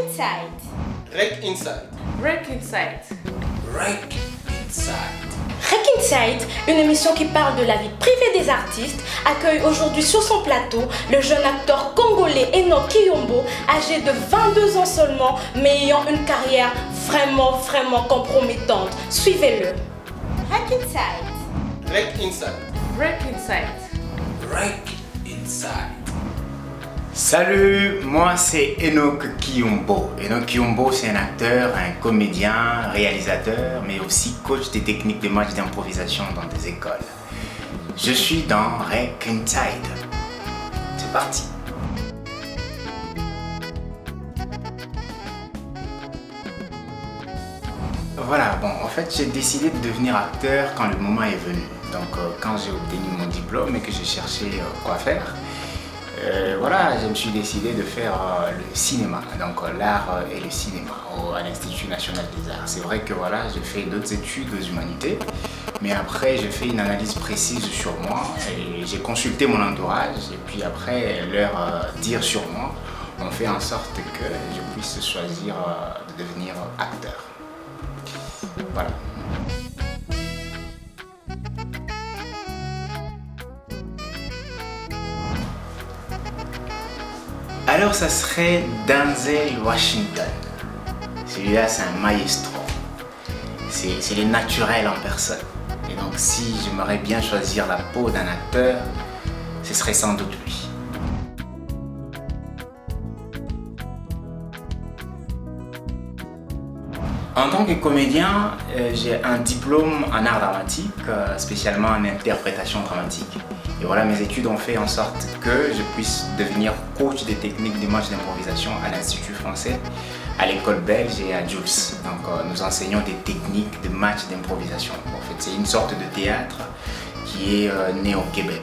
Inside. Rec Inside. Rec Inside. Rec Inside. Rec Inside, une émission qui parle de la vie privée des artistes, accueille aujourd'hui sur son plateau le jeune acteur congolais Enoch Kiyombo, âgé de 22 ans seulement, mais ayant une carrière vraiment compromettante. Suivez-le. Rec Inside. Rec Inside. Rec Inside. Rec Inside. Salut, moi c'est Enoch Kiyombo. Enoch Kiyombo, c'est un acteur, un comédien, réalisateur, mais aussi coach des techniques de match d'improvisation dans des écoles. Je suis dans Rec Inside. C'est parti. Voilà, bon, en fait, j'ai décidé de devenir acteur quand le moment est venu. Donc, quand j'ai obtenu mon diplôme et que j'ai cherché quoi faire, voilà, je me suis décidé de faire le cinéma, donc l'art et le cinéma à l'Institut national des arts. C'est vrai que voilà, j'ai fait d'autres études aux humanités, mais après j'ai fait une analyse précise sur moi et j'ai consulté mon entourage et puis après leur dire sur moi, on fait en sorte que je puisse choisir de devenir acteur. Voilà. Alors ça serait Denzel Washington. Celui-là c'est un maestro. C'est le naturel en personne. Et donc si j'aimerais bien choisir la peau d'un acteur, ce serait sans doute lui. En tant que comédien, j'ai un diplôme en art dramatique, spécialement en interprétation dramatique. Et voilà, mes études ont fait en sorte que je puisse devenir coach des techniques de match d'improvisation à l'Institut français, à l'école belge et à Jules. Donc nous enseignons des techniques de match d'improvisation. En fait, c'est une sorte de théâtre qui est né au Québec.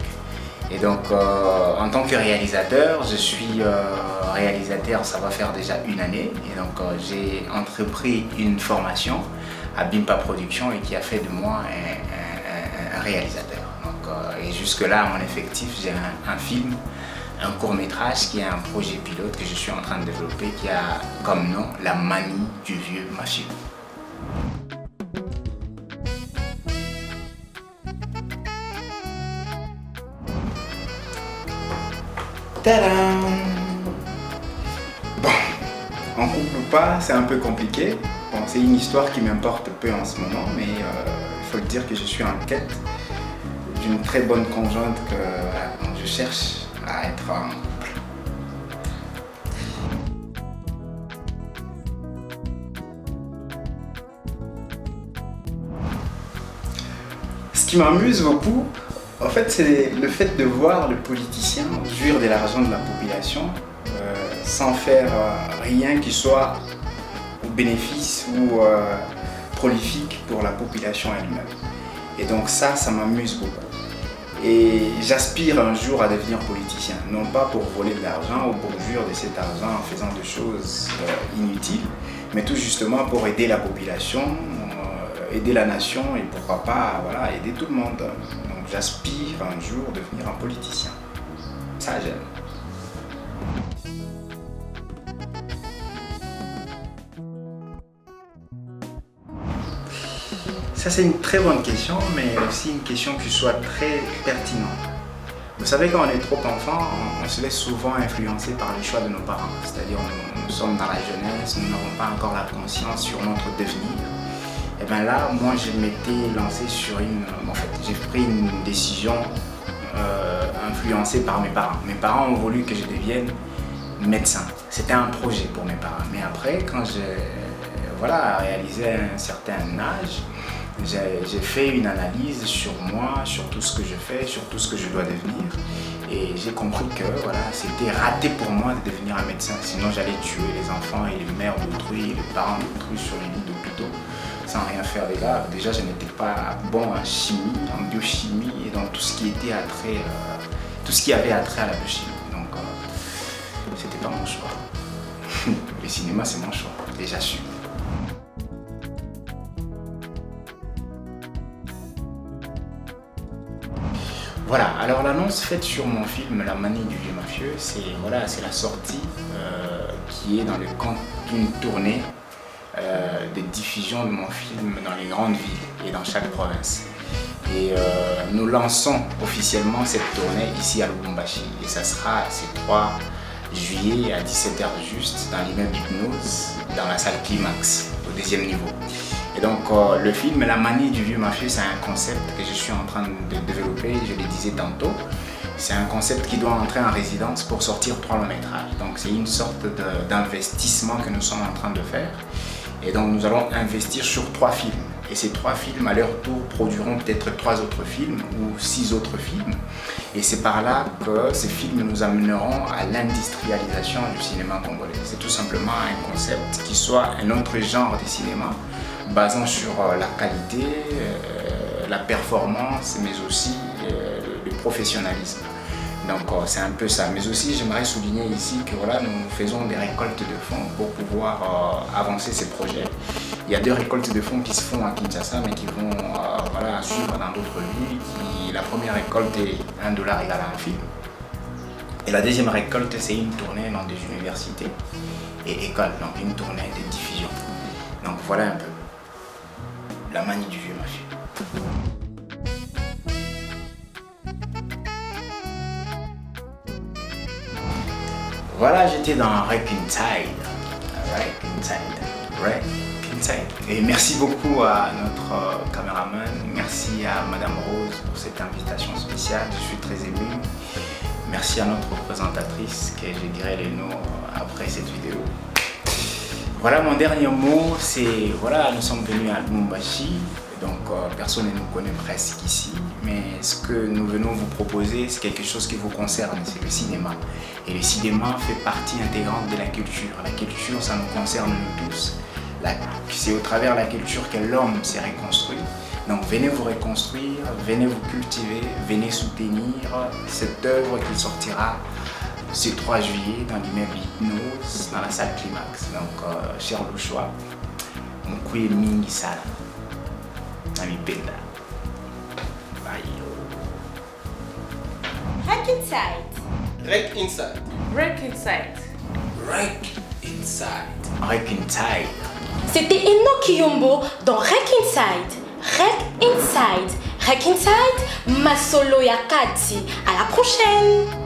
Et donc en tant que réalisateur, je suis réalisateur, ça va faire déjà une année. Et donc j'ai entrepris une formation à Bimpa Production et qui a fait de moi un réalisateur. Et jusque-là, à mon effectif, j'ai un film, un court-métrage qui est un projet pilote que je suis en train de développer qui a comme nom La manie du vieux mafieux. Tadam! Bon, en couple ou pas, c'est un peu compliqué. Bon, c'est une histoire qui m'importe peu en ce moment, mais il faut le dire que je suis en quête d'une très bonne conjointe que voilà, je cherche à être en couple. Ce qui m'amuse beaucoup, en fait, c'est le fait de voir le politicien jouir de l'argent de la population sans faire rien qui soit au bénéfice ou prolifique pour la population elle-même. Et donc ça m'amuse beaucoup. Et j'aspire un jour à devenir politicien, non pas pour voler de l'argent ou pour jouir de cet argent en faisant des choses inutiles, mais tout justement pour aider la population, aider la nation et pourquoi pas voilà, aider tout le monde. Donc j'aspire un jour à devenir un politicien. Ça j'aime. Ça c'est une très bonne question, mais aussi une question qui soit très pertinente. Vous savez, quand on est trop enfant, on se laisse souvent influencer par les choix de nos parents. C'est-à-dire nous sommes dans la jeunesse, nous n'avons pas encore la conscience sur notre devenir. Et bien là, moi je m'étais lancé sur j'ai pris une décision influencée par mes parents. Mes parents ont voulu que je devienne médecin. C'était un projet pour mes parents. Mais après, quand j'ai réalisé un certain âge, j'ai fait une analyse sur moi, sur tout ce que je fais, sur tout ce que je dois devenir. Et j'ai compris que voilà, c'était raté pour moi de devenir un médecin. Sinon j'allais tuer les enfants et les mères d'autrui, les parents d'autrui sur les lits d'hôpitaux sans rien faire des gars. Déjà je n'étais pas bon en chimie, en biochimie et dans tout ce qui était tout ce qui avait attrait à la biochimie. Donc c'était pas mon choix. Le cinéma c'est mon choix, et j'assume. Voilà, alors l'annonce faite sur mon film La manie du vieux mafieux, c'est la sortie qui qui est dans le cadre d'une tournée de diffusion de mon film dans les grandes villes et dans chaque province. Et nous lançons officiellement cette tournée ici à Lubumbashi. Et ça sera ce 3 juillet à 17h juste dans l'immeuble Hypnose, dans la salle Climax, au 2e niveau. Et donc le film La manie du vieux mafieux, c'est un concept que je suis en train de développer, je le disais tantôt. C'est un concept qui doit entrer en résidence pour sortir 3 longs métrages. Donc c'est une sorte d'investissement que nous sommes en train de faire. Et donc nous allons investir sur 3 films. Et ces 3 films à leur tour produiront peut-être 3 autres films ou 6 autres films. Et c'est par là que ces films nous amèneront à l'industrialisation du cinéma congolais. C'est tout simplement un concept qui soit un autre genre de cinéma basant sur la qualité, la performance, mais aussi le professionnalisme. Donc c'est un peu ça. Mais aussi j'aimerais souligner ici que voilà, nous faisons des récoltes de fonds pour pouvoir avancer ces projets. Il y a 2 récoltes de fonds qui se font à Kinshasa mais qui vont voilà, suivre dans d'autres villes. La première récolte est $1 égale à un film. Et la deuxième récolte, c'est une tournée dans des universités et écoles, donc une tournée de diffusion. Donc voilà un peu la manie du vieux mafieux. Voilà, j'étais dans Rec Inside. Et merci beaucoup à notre caméraman, merci à Madame Rose pour cette invitation spéciale, je suis très ému. Merci à notre présentatrice, que je dirai les noms après cette vidéo. Voilà, mon dernier mot, c'est voilà, nous sommes venus à Lubumbashi, donc personne ne nous connaît presque ici, mais ce que nous venons vous proposer, c'est quelque chose qui vous concerne, c'est le cinéma. Et le cinéma fait partie intégrante de la culture. La culture, ça nous concerne nous tous. C'est au travers de la culture que l'homme s'est reconstruit. Donc venez vous reconstruire, venez vous cultiver, venez soutenir cette œuvre qui sortira ce 3 juillet dans l'immeuble Hypnose, dans la salle Climax. Donc cher Louchois, mkuye mingi sana namipenda. Bye. Rec Inside. Rec Inside. Rec Inside. Rec Inside. Rec Inside. C'était Enoch Kiyombo dans Rec Inside. Rec Inside. Rec Inside, Masolo Yakati. À la prochaine.